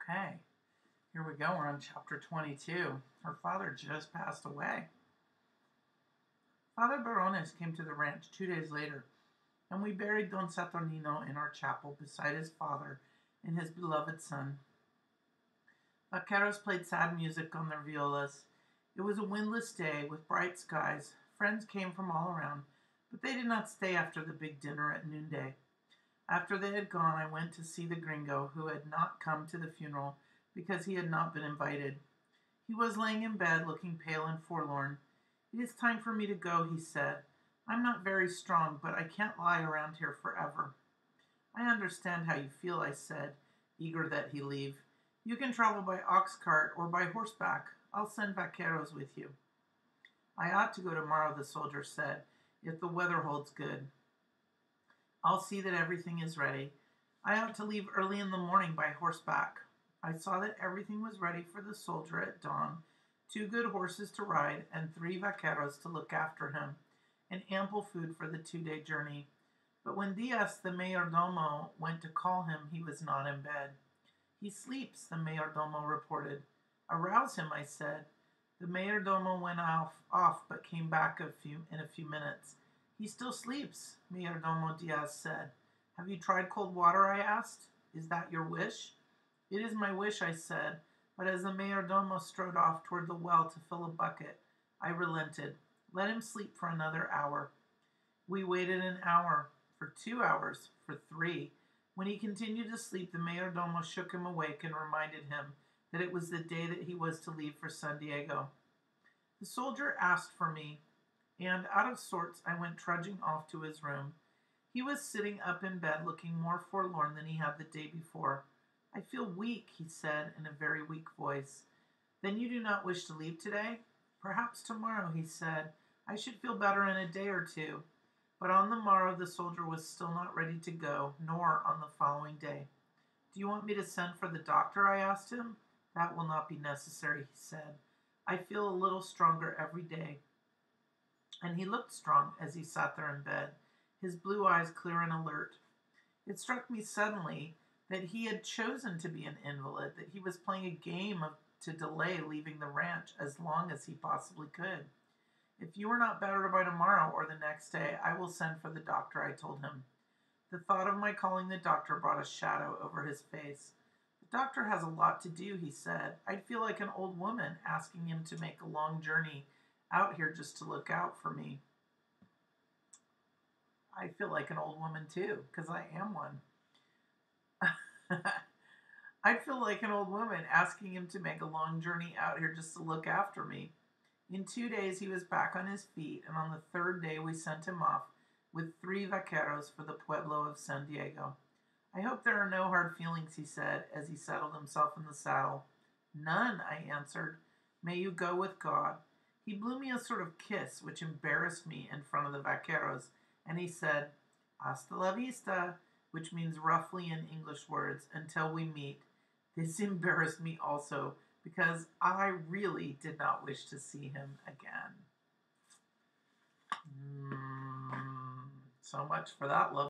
Okay, here we go. We're on chapter 22. Her father just passed away. Father Barones came to the ranch 2 days later, and we buried Don Saturnino in our chapel beside his father and his beloved son. Vaqueros played sad music on their violas. It was a windless day with bright skies. Friends came from all around, but they did not stay after the big dinner at noonday. After they had gone, I went to see the gringo, who had not come to the funeral because he had not been invited. He was laying in bed, looking pale and forlorn. "It is time for me to go," he said. "I'm not very strong, but I can't lie around here forever." "I understand how you feel," I said, eager that he leave. "You can travel by ox cart or by horseback. I'll send vaqueros with you." "I ought to go tomorrow," the soldier said, "if the weather holds good. I'll see that everything is ready. I ought to leave early in the morning by horseback." I saw that everything was ready for the soldier at dawn, 2 good horses to ride and 3 vaqueros to look after him, and ample food for the 2-day journey. But when Diaz, the mayordomo, went to call him, he was not in bed. "He sleeps," the mayordomo reported. "Arouse him," I said. The mayordomo went off but came back in a few minutes. "He still sleeps," Mayordomo Diaz said. "Have you tried cold water?" I asked. "Is that your wish?" "It is my wish," I said, but as the mayordomo strode off toward the well to fill a bucket, I relented. Let him sleep for another hour. We waited an hour, for 2 hours, for 3. When he continued to sleep, the mayordomo shook him awake and reminded him that it was the day that he was to leave for San Diego. The soldier asked for me, and out of sorts I went trudging off to his room. He was sitting up in bed looking more forlorn than he had the day before. "I feel weak," he said in a very weak voice. "Then you do not wish to leave today?" "Perhaps tomorrow," he said. "I should feel better in a day or 2. But on the morrow the soldier was still not ready to go, nor on the following day. "Do you want me to send for the doctor?" I asked him. "That will not be necessary," he said. "I feel a little stronger every day." And he looked strong as he sat there in bed, his blue eyes clear and alert. It struck me suddenly that he had chosen to be an invalid, that he was playing a game to delay leaving the ranch as long as he possibly could. "If you are not better by tomorrow or the next day, I will send for the doctor," I told him. The thought of my calling the doctor brought a shadow over his face. "The doctor has a lot to do," he said. "I'd feel like an old woman asking him to make a long journey out here just to look out for me." I feel like an old woman too, because I am one. I'd feel like an old woman asking him to make a long journey out here just to look after me. In 2 days he was back on his feet, and on the 3rd day we sent him off with 3 vaqueros for the pueblo of San Diego. "I hope there are no hard feelings," he said as he settled himself in the saddle. "None," I answered. "May you go with God." He blew me a sort of kiss, which embarrassed me in front of the vaqueros, and he said, "Hasta la vista," which means roughly in English words, "until we meet." This embarrassed me also, because I really did not wish to see him again. So much for that love.